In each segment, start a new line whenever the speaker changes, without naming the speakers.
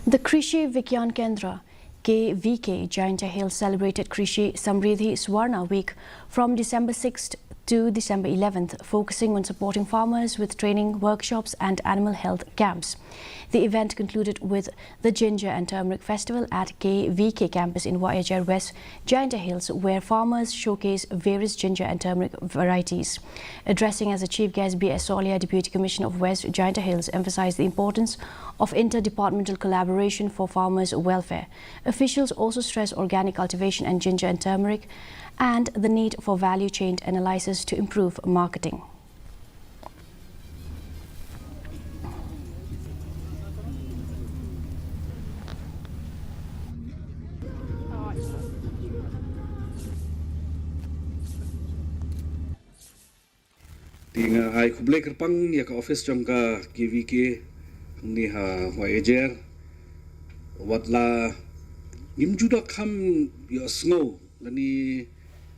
The Krishi Vigyan Kendra KVK Jaintia Hill celebrated Krishi Samriddhi Swarna Week from December 6th to December 11th, focusing on supporting farmers with training workshops and animal health camps. The event concluded with the Ginger and Turmeric Festival at KVK campus in Wahiajer, West Jaintia Hills, where farmers showcase various ginger and turmeric varieties. Addressing as a chief guest, B.S. Solia, Deputy Commissioner of West Jaintia Hills, emphasized the importance of interdepartmental collaboration for farmers' welfare. Officials also stressed organic cultivation and ginger and turmeric and the need for value chain analysis to improve marketing.
Tinga ai kublai kerpang ya ka office jong ka KVK ni ha Wahiajer watla ngim juda kham ya snow lani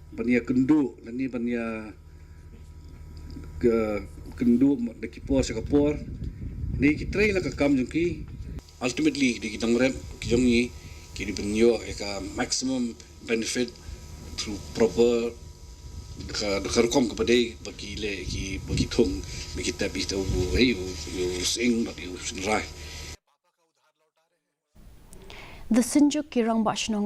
bania kendu lani bania ke kendu de kipor sa kapor ni kitrai la ka kam jong ki ultimately di kitang rep ki jong ni ki di benyo ka maximum benefit through proper Dekarkom kepada bagi le bagi thong kita bisa sing
The Sinjuk Kirang Bashnong